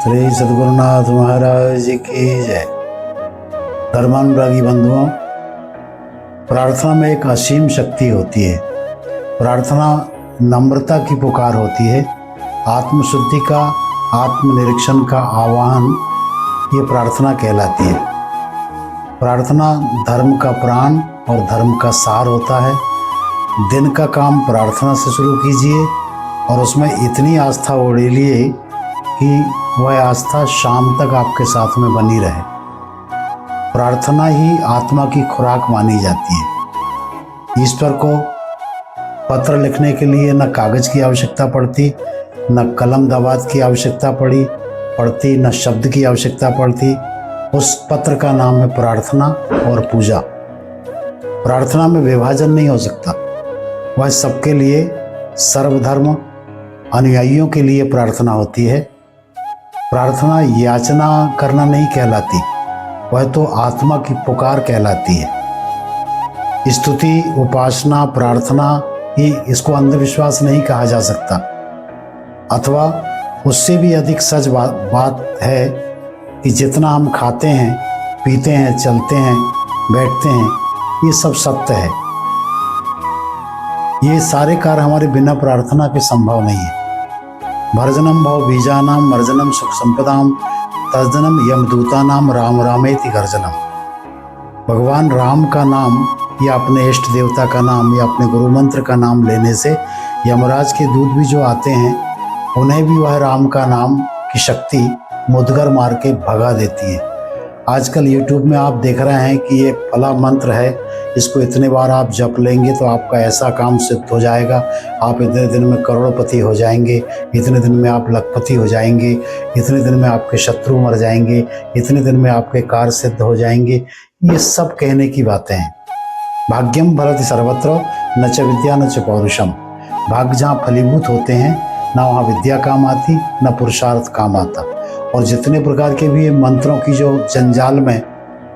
श्री सद्गुरुनाथ महाराज जी की जय। धर्मानुरागी बंधुओं, प्रार्थना में एक असीम शक्ति होती है। प्रार्थना नम्रता की पुकार होती है, आत्मशुद्धि का, आत्मनिरीक्षण का आह्वान ये प्रार्थना कहलाती है। प्रार्थना धर्म का प्राण और धर्म का सार होता है। दिन का काम प्रार्थना से शुरू कीजिए और उसमें इतनी आस्था उड़ेलिए कि वह आस्था शाम तक आपके साथ में बनी रहे। प्रार्थना ही आत्मा की खुराक मानी जाती है। ईश्वर को पत्र लिखने के लिए न कागज की आवश्यकता पड़ती, न कलम दवात की आवश्यकता पड़ती, न शब्द की आवश्यकता पड़ती। उस पत्र का नाम है प्रार्थना और पूजा। प्रार्थना में विभाजन नहीं हो सकता, वह सबके लिए, सर्वधर्म अनुयायियों के लिए प्रार्थना होती है। प्रार्थना याचना करना नहीं कहलाती, वह तो आत्मा की पुकार कहलाती है। स्तुति, उपासना, प्रार्थना ही इसको अंधविश्वास नहीं कहा जा सकता, अथवा उससे भी अधिक सच बात है कि जितना हम खाते हैं, पीते हैं, चलते हैं, बैठते हैं, ये सब सत्य है। ये सारे कार्य हमारे बिना प्रार्थना के संभव नहीं है। भर्जनम भव बीजानाम मर्जनम सुख संपदाम तर्जनम यमदूतानाम राम रामेति गर्जनम। भगवान राम का नाम या अपने इष्ट देवता का नाम या अपने गुरु मंत्र का नाम लेने से यमराज के दूत भी जो आते हैं, उन्हें भी वह राम का नाम की शक्ति मुद्गर मार के भगा देती है। आजकल YouTube में आप देख रहे हैं कि ये फला मंत्र है, इसको इतने बार आप जप लेंगे तो आपका ऐसा काम सिद्ध हो जाएगा, आप इतने दिन में करोड़पति हो जाएंगे, इतने दिन में आप लखपति हो जाएंगे, इतने दिन में आपके शत्रु मर जाएंगे, इतने दिन में आपके कार्य सिद्ध हो जाएंगे। ये सब कहने की बातें हैं। भाग्यम भरति सर्वत्र न च विद्या न च पौरुषम। भाग्य जहाँ फलीभूत होते हैं, ना वहाँ विद्या काम आती, न पुरुषार्थ काम आता। और जितने प्रकार के भी मंत्रों की जो जंजाल में,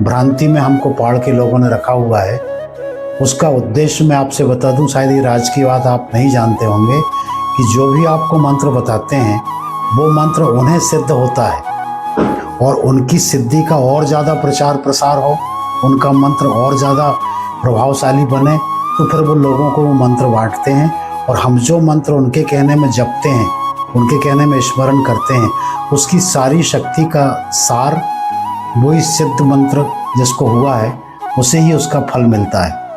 भ्रांति में हमको पाड़ के लोगों ने रखा हुआ है, उसका उद्देश्य मैं आपसे बता दूं, शायद ये राज की बात आप नहीं जानते होंगे कि जो भी आपको मंत्र बताते हैं वो मंत्र उन्हें सिद्ध होता है और उनकी सिद्धि का और ज़्यादा प्रचार प्रसार हो, उनका मंत्र और ज़्यादा प्रभावशाली बने, तो फिर वो लोगों को वो मंत्र बांटते हैं। और हम जो मंत्र उनके कहने में जपते हैं, उनके कहने में स्मरण करते हैं, उसकी सारी शक्ति का सार वही सिद्ध मंत्र जिसको हुआ है, उसे ही उसका फल मिलता है।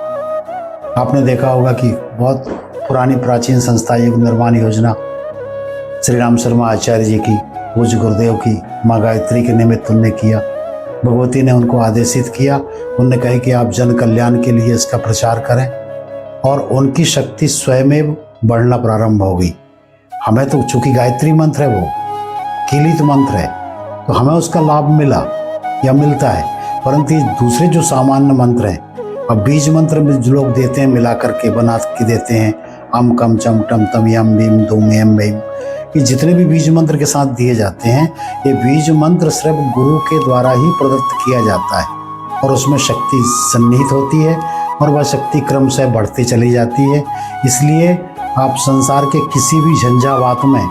आपने देखा होगा कि बहुत पुरानी प्राचीन संस्था युग निर्माण योजना श्री राम शर्मा आचार्य जी की, पूज्य गुरुदेव की, माँ गायत्री के निमित्त उनने किया। भगवती ने उनको आदेशित किया, उनने कहा कि आप जन कल्याण के लिए इसका प्रचार करें, और उनकी शक्ति स्वयं बढ़ना प्रारंभ हो गई। हमें तो चूंकि गायत्री मंत्र है, वो कीलित मंत्र है, तो हमें उसका लाभ मिला या मिलता है। परंतु दूसरे जो सामान्य मंत्र हैं, अब बीज मंत्र में जो लोग देते हैं, मिला करके बना के देते हैं, अम कम चम टम तम यम भीम धूम यम भीम, ये जितने भी बीज मंत्र के साथ दिए जाते हैं, ये बीज मंत्र सिर्फ गुरु के द्वारा ही प्रदत्त किया जाता है और उसमें शक्ति सन्निहित होती है और वह शक्ति क्रम से बढ़ती चली जाती है। इसलिए आप संसार के किसी भी झंझावात में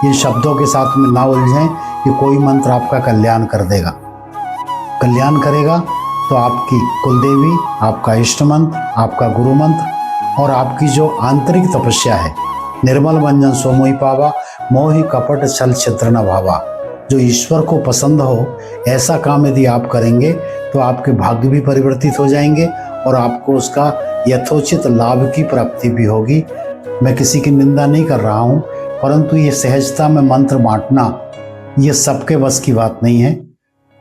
इन शब्दों के साथ में ना उलझें कि कोई मंत्र आपका कल्याण कर देगा। कल्याण करेगा तो आपकी कुलदेवी, आपका इष्ट मंत्र, आपका गुरु मंत्र और आपकी जो आंतरिक तपस्या है, निर्मल मंजन सोमोहि पावा मोहि कपट छल छिद्र न भावा। जो ईश्वर को पसंद हो ऐसा काम यदि आप करेंगे तो आपके भाग्य भी परिवर्तित हो जाएंगे और आपको उसका यथोचित लाभ की प्राप्ति भी होगी। मैं किसी की निंदा नहीं कर रहा हूँ, परंतु ये सहजता में मंत्र बांटना ये सबके बस की बात नहीं है।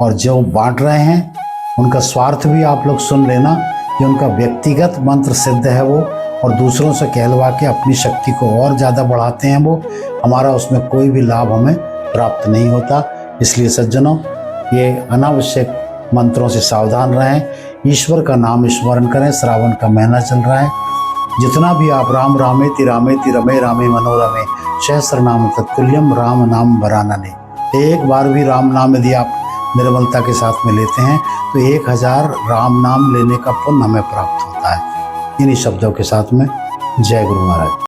और जो बांट रहे हैं उनका स्वार्थ भी आप लोग सुन लेना कि उनका व्यक्तिगत मंत्र सिद्ध है वो, और दूसरों से कहलवा के अपनी शक्ति को और ज़्यादा बढ़ाते हैं वो। हमारा उसमें कोई भी लाभ हमें प्राप्त नहीं होता। इसलिए सज्जनों, ये अनावश्यक मंत्रों से सावधान रहें, ईश्वर का नाम स्मरण करें। श्रावण का महीना चल रहा है, जितना भी आप राम रामेति रामेति रमे रामे मनोरमे सहस्र नाम तत्तुल्यम राम नाम वरानने, एक बार भी राम नाम यदि आप निर्मलता के साथ में लेते हैं तो 1000 राम नाम लेने का पुण्य हमें प्राप्त होता है। इन्हीं शब्दों के साथ में जय गुरु महाराज।